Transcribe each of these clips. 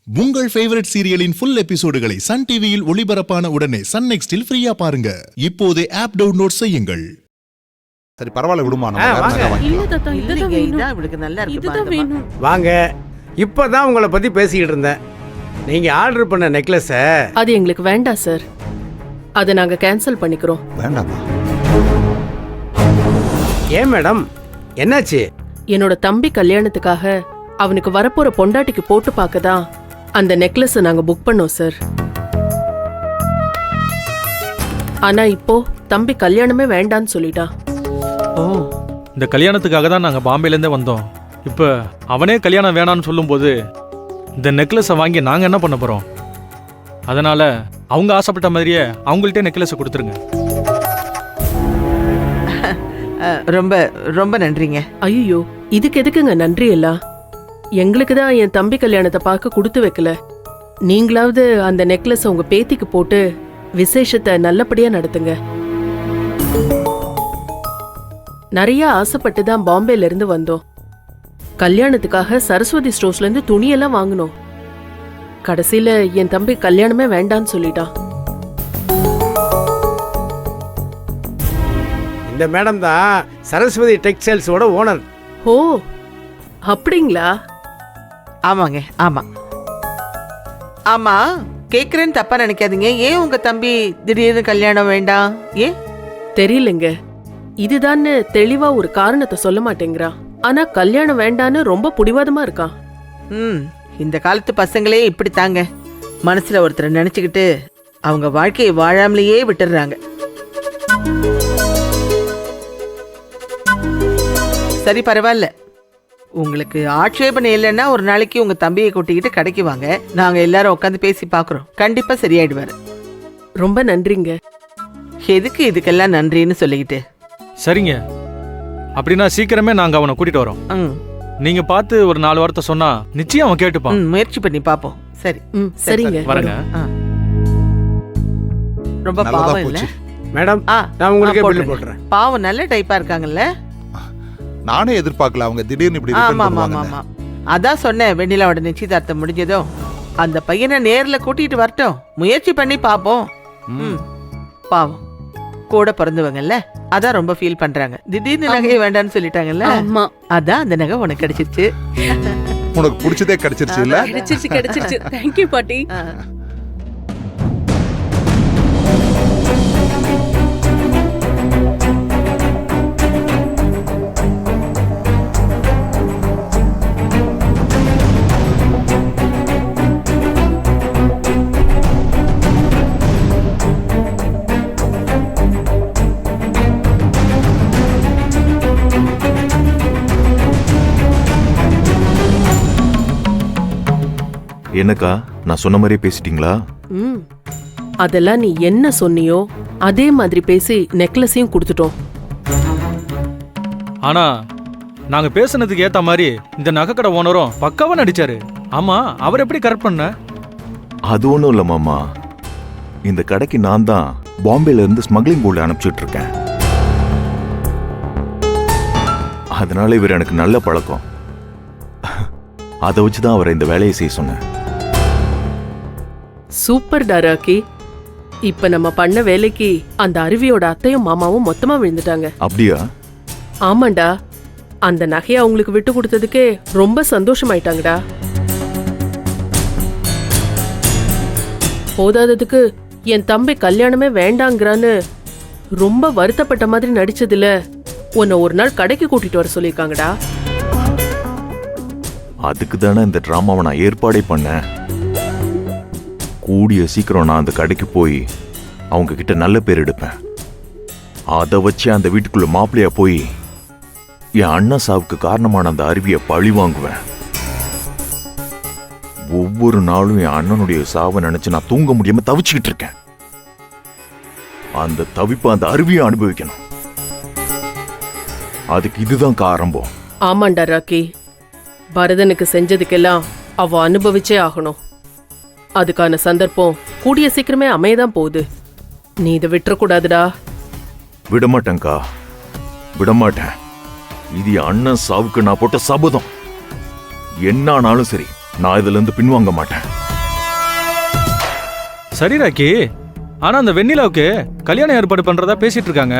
உங்கள் favourite சீரியலின் full எபிசோடுகளை Sun டிவியில் ஒளிபரப்பான உடனே சன் நெக்ஸ்டில் ஃப்ரீயா பாருங்க. இப்போதே ஆப் டவுன்லோட் செய்யுங்கள். சரி பரவாயில்ல விடுமா, வாங்க. இப்பதான் உங்களை பத்தி பேசிக்கிட்டு இருந்தேன். நீங்க ஆர்டர் பண்ண நெக்லஸ அது எங்களுக்கு வேண்டாம் சார். அதை நாங்க கேன்சல் பண்ணிக்கிறோம். வேண்டாமா? ஏன் மேடம், என்னாச்சு? என்னோட தம்பி கல்யாணத்துக்காக அவனுக்கு வரப்போற பொண்டாட்டிக்கு போட்டு பார்க்கதான் அந்த நெக்லஸ் நாங்க புக் பண்ணோம் சார். ஆனா இப்போ தம்பி கல்யாணமே வேண்டான்னு சொல்லிட்டான். ஓ, இந்த கல்யாணத்துக்காக தான் நாங்கள் பாம்பேலேருந்தே வந்தோம். இப்போ அவனே கல்யாணம் வேணான்னு சொல்லும்போது இந்த நெக்லஸை வாங்கி நாங்கள் என்ன பண்ண போகிறோம்? அதனால் அவங்க ஆசைப்பட்ட மாதிரியே அவங்கள்ட்டே நெக்லஸை கொடுத்துருங்க. ரொம்ப ரொம்ப நன்றிங்க. ஐயோ, இதுக்கு எதுக்குங்க நன்றி எல்லாம்? எங்களுக்கு தான் என் தம்பி கல்யாணத்தை பார்க்க கொடுத்து வைக்கல. நீங்களாவது அந்த நெக்லஸ் உங்க பேத்திக்கு போட்டு விசேஷத்தை நல்லபடியா நடத்துங்க. நிறைய ஆசைப்பட்டு தான் பாம்பேல இருந்து வந்தோம். கல்யாணத்துக்காக சரஸ்வதி ஸ்டோர்ஸ்ல இருந்து துணியெல்லாம் வாங்கினோம். கடைசியில என் தம்பி கல்யாணமே வேண்டான்னு சொல்லிட்டான். இந்த மேடம் தான் சரஸ்வதி டெக்ஸ்டைல்ஸோட ஓனர். ஓ, அப்படிங்களா? ஆமாங்க, ஆமா ஆமா. கேக்குறேன்னு தப்பா நினைக்காதீங்க. ஏன் உங்க தம்பி திடீர்னு கல்யாணம் வேண்டாம்? ஏன் தெரியலங்க. இதுதான்னு தெளிவா ஒரு காரணத்தை சொல்ல மாட்டேங்கிறான். ஆனா கல்யாணம் வேண்டான்னு ரொம்ப புடிவாதமா இருக்கான். இந்த காலத்து பசங்களே இப்படித்தாங்க. மனசுல ஒருத்தரை நினைச்சுக்கிட்டு அவங்க வாழ்க்கையை வாழாமலேயே விட்டுடுறாங்க. சரி பரவாயில்ல, உங்களுக்கு ஆட்சேபனை இல்லைன்னா ஒரு நாளைக்கு உங்க தம்பியை கூட்டிக்கிட்டு கடைக்கு வாங்க. நாங்க எல்லாரும் உட்காந்து பேசி பாக்குறோம். கண்டிப்பா சரியாயிடுவாரு. ரொம்ப நன்றிங்க. எதுக்கு இதுக்கெல்லாம் நன்றின்னு சொல்லிக்கிட்டு? சரிங்க, அப்படின்னா சீக்கிரமே நாங்கள் அவனை கூட்டிகிட்டு வரோம். நீங்கள் பார்த்து ஒரு 4 வாரத்தை சொன்னா நிச்சயம் அவன் கேட்டுப்பான். முயற்சி பண்ணி பாப்போம். சரி சரிங்க, வரங்க. ரொம்ப பாவம் இல்ல மேடம், நான் உங்களுக்கு பில் போடுறேன். பாவம் நல்ல டைப்பா இருக்காங்கல்ல. நானே எதிர்பார்க்கல அவங்க திடீர்னு இப்படி ரிட்டர்ன் பண்ணுவாங்க. அதான் சொன்னேன், வெண்ணிலாவோட நிச்சயதார்த்தம் முடிஞ்சதும் அந்த பையனை நேர்ல கூட்டிட்டு வரட்டும். முயற்சி பண்ணி பாப்போம். பாவம் கூட பிறந்தவங்கல்ல, அதான் ரொம்ப ஃபீல் பண்றாங்க. திடீர்னு நகையை வேண்டான்னு சொல்லிட்டாங்கல்ல. அதான் அந்த நகை உனக்கு கிடைச்சிருச்சு. உனக்கு பிடிச்சதே கிடைச்சிருச்சு இல்ல? கிடைச்சிருச்சு. தேங்க் யூ பாட்டி. என்னக்கா, நான் சொன்ன மாதிரி பேசிட்டீங்களா? அதெல்லாம் நீ என்ன சொன்னியோ அதே மாதிரி பேசி நெக்லஸையும் கொடுத்துட்டோம். ஆனா நாங்கள் பேசுனதுக்கு ஏற்ற மாதிரி இந்த நகைக்கடை ஓனரும் பக்காவா நடிச்சாரு. ஆமா, அவர் எப்படி கரெக்ட் பண்ண? அது ஒன்றும் இல்லை மாமா, இந்த கடைக்கு நான் தான் பாம்பேல இருந்து ஸ்மக்லிங் போர்டு அனுப்பிச்சுட்டு இருக்கேன். அதனால இவர் எனக்கு நல்ல பழக்கம். அதை வச்சுதான் அவரை இந்த வேலையை செய்ய சொன்னேன். சூப்பர் டாராக்கி. இப்ப நம்ம பண்ண வேலைக்கு அந்த அருவியோட அத்தையும் மாமாவும் மொத்தமா விழுந்துட்டாங்க. அப்படியா? ஆமாண்டா, அந்த நகையை அவங்களுக்கு விட்டு கொடுத்ததுக்கே ரொம்ப சந்தோஷமாயிட்டாங்கடா. போதாததுக்கு என் தம்பி கல்யாணமே வேண்டாங்கிறான்னு ரொம்ப வருத்தப்பட்ட மாதிரி நடிச்சதுல உன்னை ஒரு நாள் கடைக்கு கூட்டிட்டு வர சொல்லியிருக்காங்கடா. அதுக்கு தானே இந்த டிராமாவை நான் ஏற்பாடே பண்ணேன். கூடிய சீக்கிரம் நான் அந்த கடைக்கு போய் அவங்க கிட்ட நல்ல பேர் எடுப்பேன். அதை வச்சு அந்த வீட்டுக்குள்ள மாப்பிள்ளையா போய் என் அண்ணன் சாவுக்கு காரணமான அந்த அருவியை பழி வாங்குவேன். ஒவ்வொரு நாளும் என் அண்ணனுடைய சாவை நினைச்சு நான் தூங்க முடியாம தவிச்சுக்கிட்டு இருக்கேன். அந்த தவிப்பை அந்த அருவியை அனுபவிக்கணும். அதுக்கு இதுதான் ஆரம்பம். ஆமாண்டா ராக்கி, பரதனுக்கு செஞ்சதுக்கெல்லாம் அவ அனுபவிச்சே ஆகணும். அதுக்கான சந்தர்ப்பம் கூடிய சீக்கிரமே அமையதான் போகுது. நீ இதை விட்டுறக்கூடாதுடா. விடமாட்டேங்க்கா, விடமாட்டேன். இது அண்ணன் சாவுக்கு நான் போட்ட சபதம். என்ன ஆனாலும் சரி, நான் இதுல இருந்து பின்வாங்க மாட்டேன். சரி ராக்கி, ஆனா அந்த வெண்ணிலாவுக்கு கல்யாணம் ஏற்பாடு பண்றதா பேசிட்டு இருக்காங்க.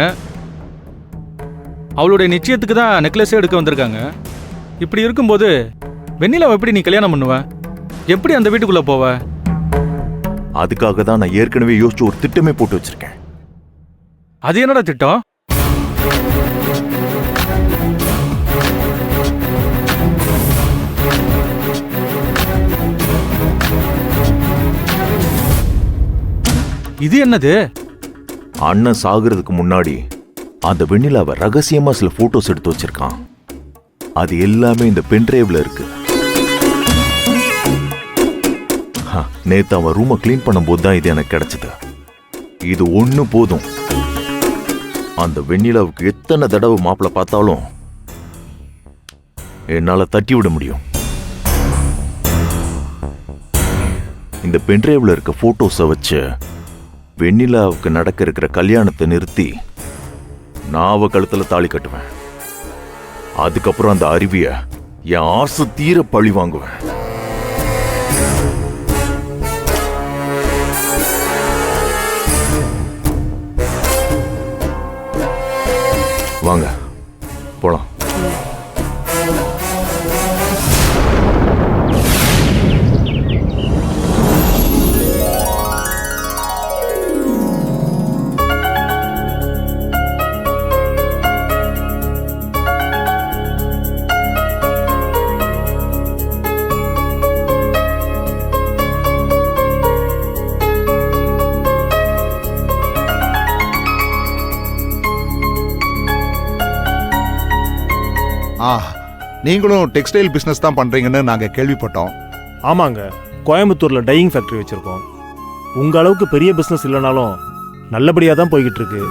அவளுடைய நிச்சயத்துக்கு தான் நெக்லஸே எடுக்க வந்திருக்காங்க. இப்படி இருக்கும்போது வெண்ணிலாவை எப்படி நீ கல்யாணம் பண்ணுவ? எப்படி அந்த வீட்டுக்குள்ள போவ? அதுக்காக தான் நான் ஏற்கனவே யோசிச்சு ஒரு திட்டமே போட்டு வச்சிருக்கேன். அது என்னடா திட்டம்? இது என்னது? அண்ணன் சாகிறதுக்கு முன்னாடி அந்த வெண்ணிலாவை ரகசியமா சில போட்டோஸ் எடுத்து வச்சிருக்கான். அது எல்லாமே இந்த பென்ட்ரைவ்ல இருக்கு. நேத்து அவன் ரூமை கிளீன் பண்ணும்போது தான் இது எனக்கு கிடைச்சது. இது ஒண்ணு போதும். அந்த வெண்ணிலாவுக்கு எத்தனை தடவை மாப்பிளை பார்த்தாலும் என்னால தட்டி விட முடியும். இந்த பென்ட்ரைவ்ல இருக்க போட்டோஸை வச்சு வெண்ணிலாவுக்கு நடக்க இருக்கிற கல்யாணத்தை நிறுத்தி நான் அவ கழுத்துல தாலி கட்டுவேன். அதுக்கப்புறம் அந்த அருவிய என் ஆசை தீர பழி வாங்குவேன். வாங்க போலாம். நீங்களும் டெக்ஸ்டைல் பிசினஸ் தான் பண்றீங்கன்னு நாங்க கேள்விப்பட்டோம். ஆமாங்க, கோயம்புத்தூர்ல டையிங் ஃபேக்டரி வச்சிருக்கோம். உங்க அளவுக்கு பெரிய பிசினஸ் இல்லைனாலும் நல்லபடியா தான் போய்கிட்டு இருக்கு.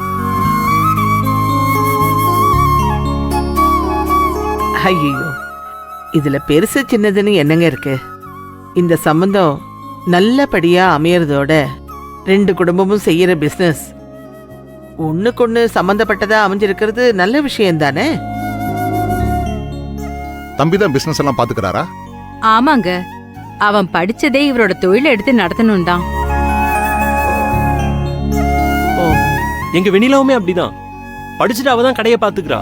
ஐயோ, இதுல பெருசு சின்னதுன்னு என்னங்க இருக்கு? இந்த சம்பந்தம் நல்லபடியா அமையறதோட 2 குடும்பமும் செய்யற பிசினஸ் ஒண்ணுக்கொண்ணு சம்பந்தப்பட்டதா அமைஞ்சிருக்கிறது நல்ல விஷயம் தானே? தம்பி தான் பிசினஸ் எல்லாம் பாத்துக்கிறாரா? ஆமாங்க, அவன் படிச்சதே இவரோட தொழிலை எடுத்து நடத்தணும் தான். எங்க வெண்ணிலாவுமே அப்படிதான். படிச்சுட்டு அவ தான் கடையை பாத்துக்கிறா.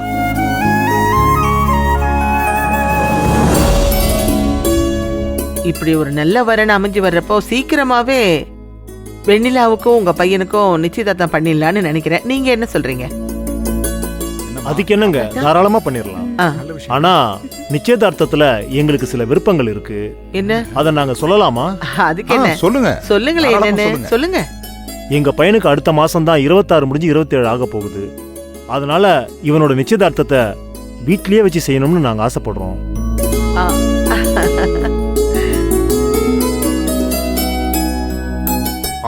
இப்படி ஒரு நல்ல வரன் அமைஞ்சு வர்றப்போ சீக்கிரமாவே வெண்ணிலாவுக்கும் உங்க பையனுக்கும் நிச்சயதார்த்தம் பண்ணிடலான்னு நினைக்கிறேன். நீங்க என்ன சொல்றீங்க? அதுக்கு என்னங்க, தாராளமா பண்ணிடலாம். ஆனா நிச்சயதார்த்தத்துல எங்களுக்கு சில விருப்பங்கள் இருக்கு. என்ன? அத நாங்க சொல்லலாமா? அதுக்கு என்ன? சொல்லுங்க. சொல்லுங்களேன், என்னன்னு சொல்லுங்க. எங்க பையனுக்கு அடுத்த மாசம் தான் 26 முடிஞ்சு 27 ஆக போகுது. அதனால இவனோட நிச்சயதார்த்தத்தை வீட்லயே வச்சு செய்யணும்னு நாங்க ஆசைப்படுறோம்.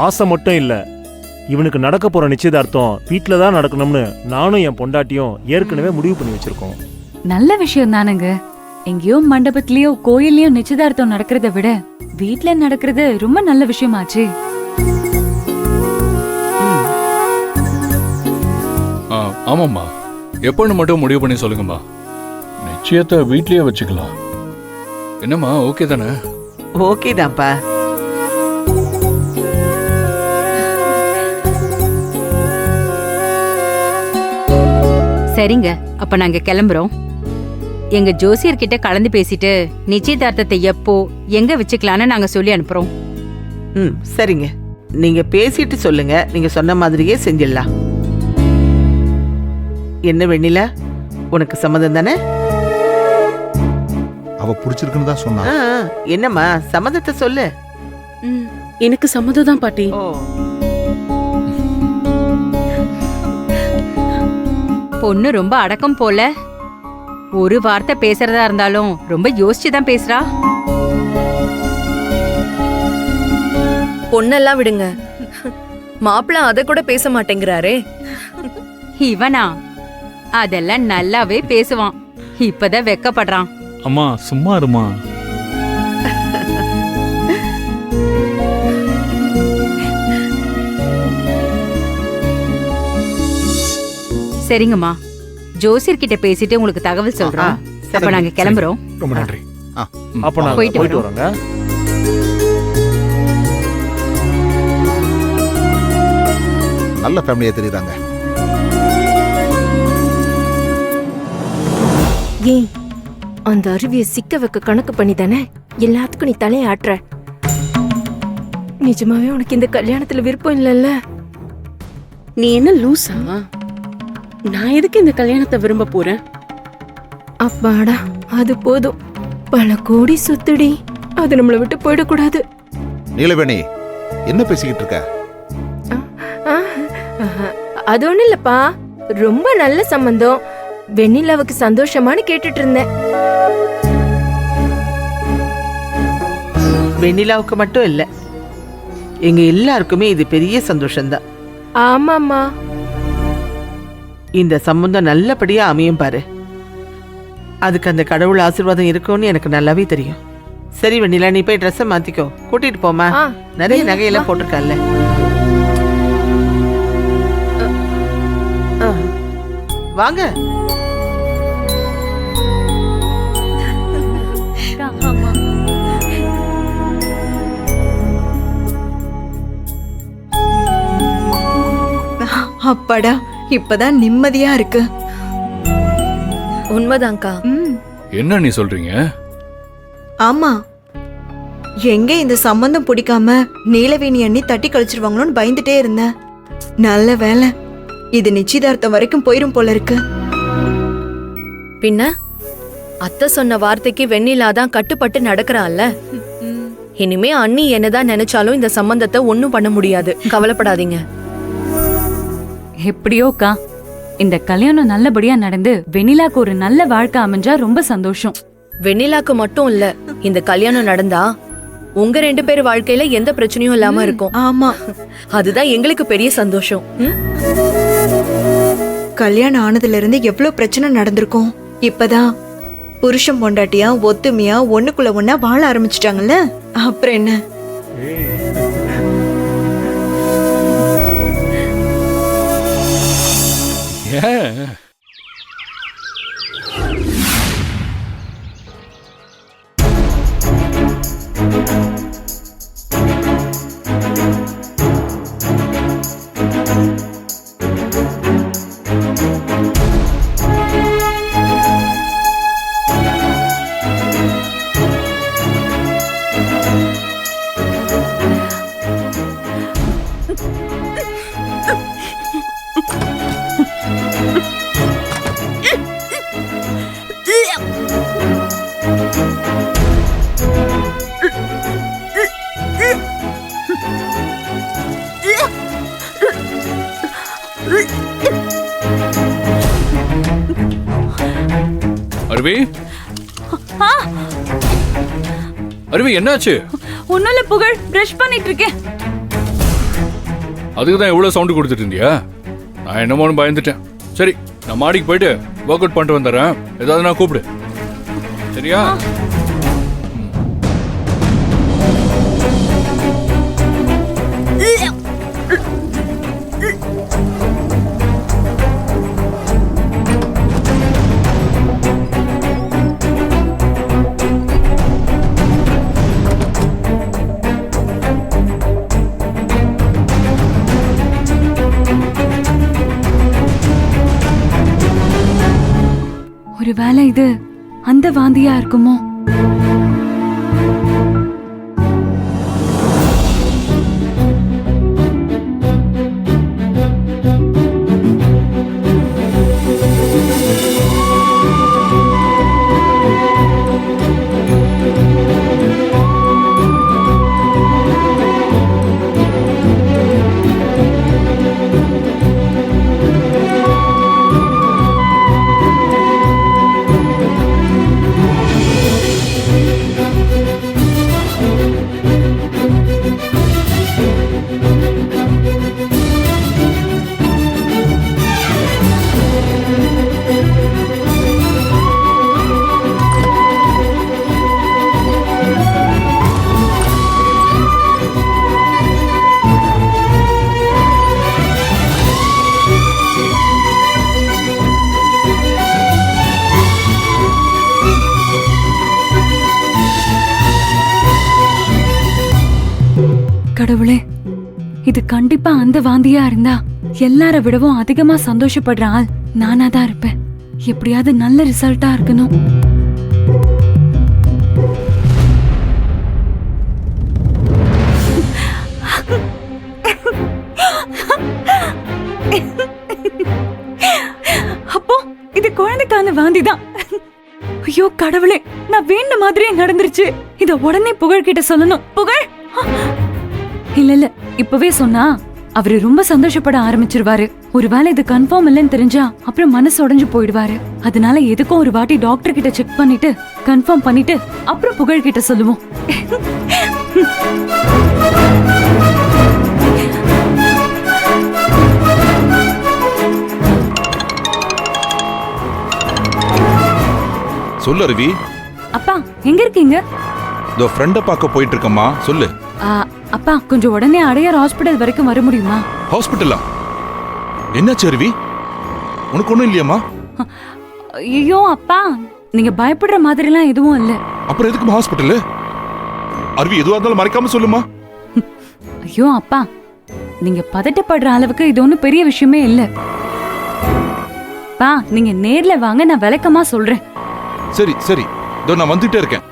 ஆசை மட்டும் இல்ல, இவனுக்கு நடக்க போற நிச்சயதார்த்தம் வீட்ல தான் நடக்கணும்னு நானும் என் பொண்டாட்டியும் ஏற்கனவே முடிவு பண்ணி வச்சிருக்கோம். நல்ல விஷயம் தானுங்க. எங்கேயோ மண்டபத்திலயோ கோயில்லயோ நிச்சயதார்த்தம் நடக்கிறத விட வீட்ல நடக்கிறது ரொம்ப நல்ல விஷயமாச்சு. ஆமாம்மா, எப்போன்னு மட்டும் முடிவு பண்ணி சொல்லுங்கம்மா. நிச்சயத்தை வீட்லயே வச்சுக்கலாம். என்னம்மா, ஓகே தானே? ஓகே தான்ப்பா. சரிங்க, அப்ப நாங்க கிளம்புறோம். எங்க ஜோசியர்கிட்ட கலந்து பேசிட்டு நிச்சயதார்த்தத்தை எப்போ எங்க வச்சுக்கலான்னு நாங்க சொல்லி அனுப்புறோம். சரிங்க, நீங்க பேசிட்டு சொல்லுங்க. நீங்க சொன்ன மாதிரியே செஞ்சிடலாம். என்ன வெண்ணிலா, உனக்கு சம்மதம் தானே? அவ பிடிச்சிருக்குன்னு தான் சொன்னா. என்னம்மா, சம்மதத்தை சொல்லு. எனக்கு சம்மதம் தான் பாட்டி. பொண்ணு ரொம்ப அடக்கம் போல. ஒரு வார்த்தை பேசுறதா இருந்தாலும் ரொம்ப யோசிச்சுதான் பேசுறா. பொண்ணெல்லாம் விடுங்க, மாப்பிள்ள அத கூட பேச மாட்டேங்கிறாரே. இவனா? அதெல்லாம் நல்லாவே பேசுவான். இப்பதான் வெக்கப்படுறான். அம்மா சும்மா இருமா. சரிங்கம்மா, ஜோசியர் கிட்ட பேசிட்டு உங்களுக்கு தகவல் சொல்றோம். அப்ப நாங்க கிளம்புறோம். ரொம்ப நன்றி. அப்போ நாங்கள் போயிட்டு போயிட்டு வரோம். வரோங்க. நல்ல ஃபேமிலியா தெரியுறாங்க. ஏய், அந்த அருவியை சிக்க வைக்க கணக்கு பண்ணி தானே எல்லாத்துக்கும் நீ தலையை ஆட்டுற. நிஜமாவே உனக்கு இந்த கல்யாணத்துல விருப்பம் இல்லைல்ல? நீ என்ன லூசா? நான் எதுக்கு இந்த கல்யாணத்தை விரும்ப போறேன்? அப்பாடா, அது போதும். பல கோடி சொத்துடி, அது நம்மளை விட்டு போயிடக்கூடாது. நீலவேணி, என்ன பேசிக்கிட்டு இருக்க? அது ஒண்ணும் இல்லப்பா, ரொம்ப நல்ல சம்பந்தம். வெண்ணிலாவுக்கு சந்தோஷமானு கேட்டுட்டு இருந்தேன். வெண்ணிலாவுக்கு மட்டும் இல்ல, எங்க எல்லாருக்குமே இது பெரிய சந்தோஷம்தான். ஆமாம்மா. இந்த சம்பந்தம் நல்லபடியா அமையும் பாரு. அதுக்கு அந்த கடவுள் ஆசீர்வாதம் இருக்கும்னு எனக்கு நல்லாவே தெரியும். சரி வெண்ணிலா, நீ போய் ட்ரெஸ்ஸை மாத்திக்கோ, கூட்டிட்டு போமா. நிறைய நகையெல்லாம் போட்டிருக்கல்ல. வாங்க. அப்பாடா, இப்பதான் நிம்மதியா இருக்கு. உண்மைதான்க்கா. என்ன நீ சொல்றீங்க? ஆமா, எங்க இந்த சம்பந்தம் பிடிக்காம நீலவேணி அண்ணி தட்டி கழிச்சிருவாங்களோன்னு பயந்துட்டே இருந்தேன். நல்ல வேலை, இது நிச்சயதார்த்தம் வரைக்கும் போயிரும் போல இருக்கு. பின்ன அத்தை சொன்ன வார்த்தைக்கு வெண்ணிலாதான் கட்டுப்பட்டு நடக்கிறான்ல. இனிமே அண்ணி என்னதான் நினைச்சாலும் இந்த சம்பந்தத்தை ஒண்ணும் பண்ண முடியாது. கவலைப்படாதீங்க. எப்படியோக்கா, இந்த கல்யாணம் நல்லபடியா நடந்து வெண்ணிலாக்கு ஒரு நல்ல வாழ்க்கை அமைஞ்சா ரொம்ப சந்தோஷம். வெண்ணிலாக்கு மட்டும் இல்ல, இந்த கல்யாணம் நடந்தா உங்க 2 பேர் வாழ்க்கையில எந்த பிரச்சனையும் இல்லாம இருக்கும். ஆமா, அதுதான் எங்களுக்கு பெரிய சந்தோஷம். கல்யாணம் ஆனதுல இருந்து எவ்வளவு பிரச்சனை நடந்திருக்கும். இப்பதான் புருஷன் பொண்டாட்டியா ஒத்துமையா ஒண்ணுக்குள்ள ஒண்ணா வாழ ஆரம்பிச்சிட்டாங்கல்ல, அப்புறம் என்ன? ஏன் அருவி, அருவி என்னாச்சு? ஒண்ணும் இல்ல புகழ், பிரஷ் பண்ணிட்டு இருக்கேன். அதுக்கு தான் எவ்வளவு சவுண்ட் கொடுத்துட்டு இருந்தியா? நான் என்னமோன்னு பயந்துட்டேன். சரி, நான் மாடிக்கு போயிட்டு ஒர்க் அவுட் பண்ணிட்டு வந்துடுறேன். ஏதாவது நான் கூப்பிடு, சரியா? ஒருவேளை இது அந்த வாந்தியா இருக்குமோ? கடவுளே, இது கண்டிப்பா அந்த வாந்தியா இருந்தா எல்லார விடவும் அதிகமா சந்தோஷப்படுற ஆள் நானா தான் இருப்பேன். எப்படியாவது நல்ல ரிசல்ட்டா இருக்கணும். அப்போ இது குழந்தைக்கான வாந்திதான். ஐயோ கடவுளே, நான் வேண்ட மாதிரியே நடந்துருச்சு. இத உடனே புகழ் கிட்ட சொல்லணும். புகழ், இல்ல இல்ல, இப்பவே சொன்னா அவரு ரொம்ப சந்தோஷப்பட ஆரம்பிச்சிருவாரு. ஒருவேளை இது கன்ஃபார்ம் இல்லைன்னு தெரிஞ்சா அப்புறம் மனசு உடைஞ்சு போயிடுவாரு. அதனால எதுக்கும் ஒரு வாட்டி டாக்டர் கிட்ட செக் பண்ணிட்டு கன்ஃபார்ம் பண்ணிட்டு அப்புறம் புகழ் கிட்ட சொல்லுவோம். சொல்லு அருவி. அப்பா எங்க இருக்கீங்க? இதோ ஃப்ரெண்ட பார்க்க போயிட்டு இருக்கம்மா. சொல்லு. அப்பா கொஞ்சம் உடனே அடையார் ஹாஸ்பிடல் வரைக்கும் வர முடியுமா? ஹாஸ்பிட்டலா? என்னாச்சு அருவி? உனக்கு ஒண்ணும் இல்லையாம்மா? ஐயோ அப்பா, நீங்க பயப்படுற மாதிரிலாம் எதுவும் இல்ல. அப்புறம் எதுக்கு ஹாஸ்பிட்டல்? அருவி எதுவா இருந்தாலும் மறைக்காம சொல்லுமா. ஐயோ அப்பா, நீங்க பதட்டப்படுற அளவுக்கு இது ஒன்றும் பெரிய விஷயமே இல்ல. பா நீங்க நேர்ல வாங்க, நான் விளக்கமா சொல்றேன். சரி சரி, இதோ நான் வந்துட்டே இருக்கேன்.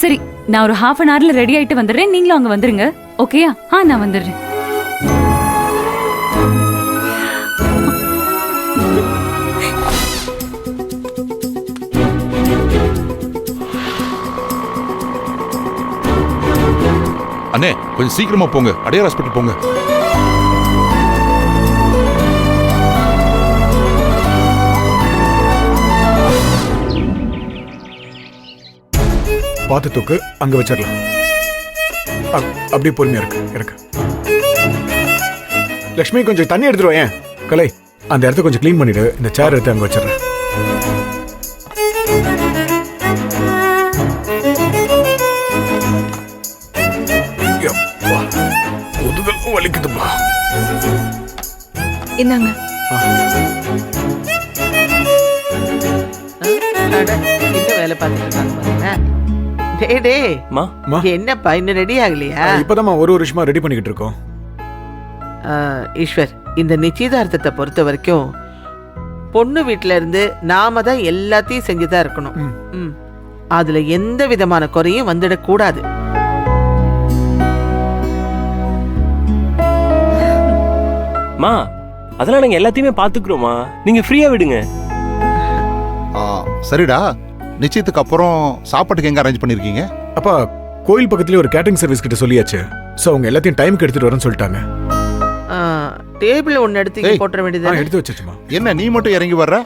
சரி, நான் ஒரு ½ அன் ஹவர்ல ரெடி ஆயிட்டு வந்துடுறேன். நீங்களும் அங்க வந்துருங்க. ஓகேயா? நான் வந்துடுறேன். அண்ணே கொஞ்சம் சீக்கிரமா போங்க, அடையார் ஹாஸ்பிட்டல் போங்க. பார்த்து தூக்கு, அங்க வச்சிடலாம். அப்படியே பொறுமையா இருக்கு. லக்ஷ்மி கொஞ்சம் தண்ணி எடுத்துருவா. ஏன் கலை, அந்த இடத்த கொஞ்சம் க்ளீன் பண்ணிடு. இந்த சேர் எடுத்து அங்க வச்சிடறேன். முதுகெல்லாம் வலிக்குதுப்பா. இந்தாங்க. என்ன வேலை பார்த்துட்டு இருக்காங்க பாருங்க. என்னப்பா இன்னும் ரெடி ஆகலையா? இப்பதான் ஒரு வருஷமா ரெடி பண்ணிக்கிட்டு இருக்கோம். ஈஸ்வர், இந்த நிச்சயதார்த்தத்தை பொறுத்த வரைக்கும் பொண்ணு வீட்டுல இருந்து நாம தான் எல்லாத்தையும் செஞ்சுதான் இருக்கணும். அதுல எந்த விதமான குறையும் வந்துடக்கூடாது. மா, அதெல்லாம் நாங்க எல்லாத்தையுமே பாத்துக்கிறோமா, நீங்க ஃப்ரீயா விடுங்க. சரிடா, நிச்சயத்துக்கு அப்புறம் சாப்பாட்டுக்கு எங்க அரேஞ்ச் பண்ணிருக்கீங்க? அப்பா கோயில் பக்கத்துலயே ஒரு கேட்டரிங் சர்வீஸ் கிட்ட சொல்லியாச்சு. சோ அவங்க எல்லாத்தையும் டைம்க்கு எடுத்துட்டு வரேன்னு சொல்லிட்டாங்க. டேபிள் ஒன்னு எடுத்து போட்டுற வேண்டியது. எடுத்து வச்சுச்சுமா. என்ன நீ மட்டும் இறங்கி வர்ற?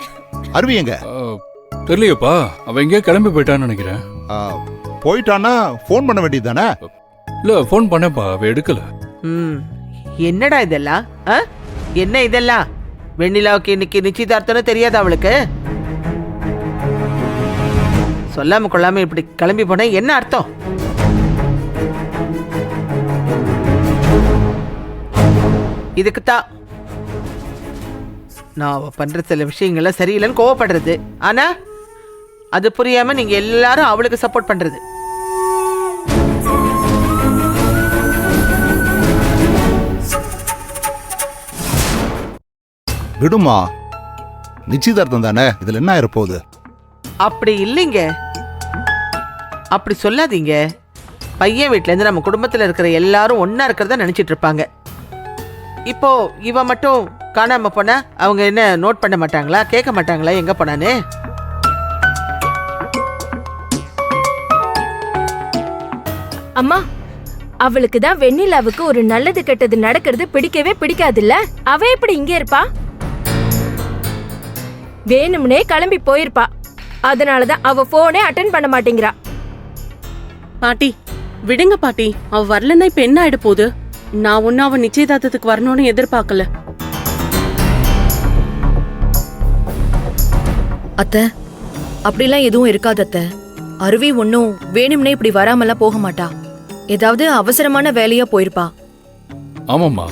அருவி எங்க? தெரியலையப்பா, அவன் எங்கேயோ கிளம்பி போயிட்டான்னு நினைக்கிறேன். போயிட்டான்னா ஃபோன் பண்ண வேண்டியது தானே? இல்ல, ஃபோன் பண்ணப்பா, அவ எடுக்கல. என்னடா இதெல்லாம்? என்ன இதெல்லாம்? வெண்ணிலாவுக்கு இன்னைக்கு நிச்சயதார்த்தம்னு தெரியாது அவளுக்கு? சொல்லாம கொள்ளாம இப்படி கிளம்பி போன என்ன அர்த்தம்? இதுக்குத்தான் நான் அவ பண்ற சில விஷயங்கள சரியில்லைன்னு கோவப்படுறது. ஆனா அது புரியாம நீங்க எல்லாரும் அவளுக்கு சப்போர்ட் பண்றது. விடுமா, நிச்சயதார்த்தம் தானே, இதுல என்ன ஆயிரப்போகுது? அப்படி இல்லைங்க, அப்படி சொல்லாதீங்க. பையன் வீட்டுல இருந்து நம்ம குடும்பத்துல இருக்கிற எல்லாரும் ஒன்னா இருக்கிறதா நினைச்சிட்டு இருப்பாங்க. இப்போ இவ மட்டும் காணாம போனா அவங்க என்ன நோட் பண்ண மாட்டாங்களா, கேட்க மாட்டாங்களா எங்க போனான்னு? அம்மா, அவளுக்கு தான் வெண்ணிலாவுக்கு ஒரு நல்லது கெட்டது நடக்கிறது பிடிக்கவே பிடிக்காதுல்ல. அவ எப்படி இங்கே இருப்பா? வேணும்னே கிளம்பி போயிருப்பா. அதனாலதான் அவ போனே அட்டென்ட் பண்ண மாட்டேங்கிறா. பாட்டி விடுங்க பாட்டி, அவ வரலன்னா இப்ப என்ன ஆயிட போகுது? நான் ஒன்னும் அவ நிச்சயதார்த்தத்துக்கு வரணும்னு எதிர்பார்க்கல. அத்தை, அப்படிலாம் எதுவும் இருக்காது அத்தை. அருவி ஒன்னும் வேணும்னே இப்படி வராமலாம் போக மாட்டா. ஏதாவது அவசரமான வேலையா போயிருப்பா. ஆமாம்மா.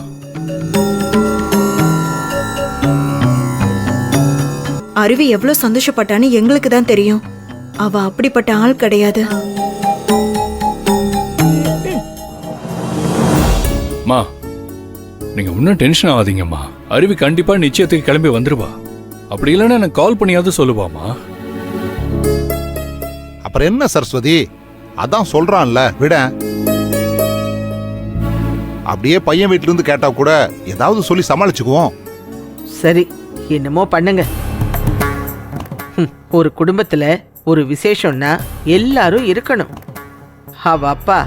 அருவி எவ்வளவு சந்தோஷப்பட்டான்னு எங்களுக்கு தான் தெரியும். அவ அப்படிப்பட்ட ஆள் கிடையாது. அம்மா நீங்க இன்னும் டென்ஷன் ஆகாதீங்கம்மா. அருவி கண்டிப்பா நிச்சயத்துக்கு கிளம்பி வந்துருவா. அப்படி இல்லைன்னா எனக்கு கால் பண்ணியாவது சொல்லுவாமா. அப்புறம் என்ன சரஸ்வதி, அதான் சொல்றான்ல விட. அப்படியே பையன் வீட்டுல இருந்து கேட்டா கூட ஏதாவது சொல்லி சமாளிச்சுக்குவோம். சரி, என்னமோ பண்ணுங்க. ஒரு குடும்பத்துல ஒரு விசேஷம்னா எல்லாரும் இருக்கணும். அவ அப்பா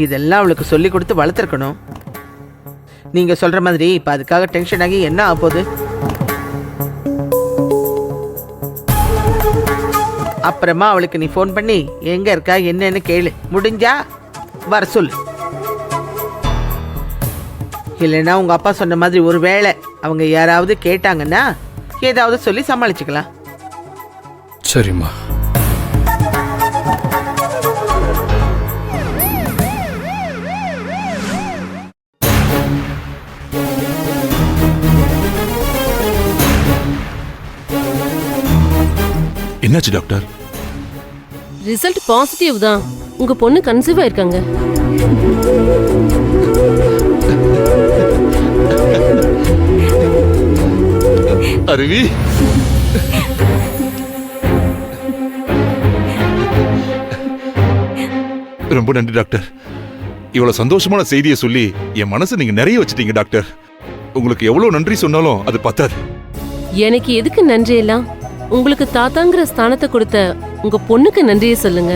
இதெல்லாம் அவளுக்கு சொல்லி கொடுத்து வளர்த்துருக்கணும். நீங்க சொல்ற மாதிரி இப்ப அதுக்காக டென்ஷன் ஆகி என்ன ஆக போகுது? அப்புறமா அவளுக்கு நீ ஃபோன் பண்ணி எங்க இருக்கா என்னன்னு கேளு. முடிஞ்சா வர சொல்லு. இல்லைன்னா உங்க அப்பா சொன்ன மாதிரி ஒருவேளை அவங்க யாராவது கேட்டாங்கன்னா ஏதாவது சொல்லி சமாளிச்சுக்கலாம். சரிம்மா. என்னாச்சு டாக்டர்? ரிசல்ட் பாசிட்டிவ் தான். உங்க பொண்ணு கன்சீவ் ஆயிருக்காங்க. அருவி, ரொம்ப நன்றி டாக்டர். இவ்வளவு சந்தோஷமான செய்தியை சொல்லி என் மனசு நீங்க நிறைய வச்சிட்டீங்க டாக்டர். உங்களுக்கு எவ்வளவு நன்றி சொன்னாலும் அது பத்தாது. எனக்கு எதுக்கு நன்றி எல்லாம்? உங்களுக்கு தாத்தாங்கிற ஸ்தானத்தை கொடுத்த உங்க பொண்ணுக்கு நன்றியை சொல்லுங்க.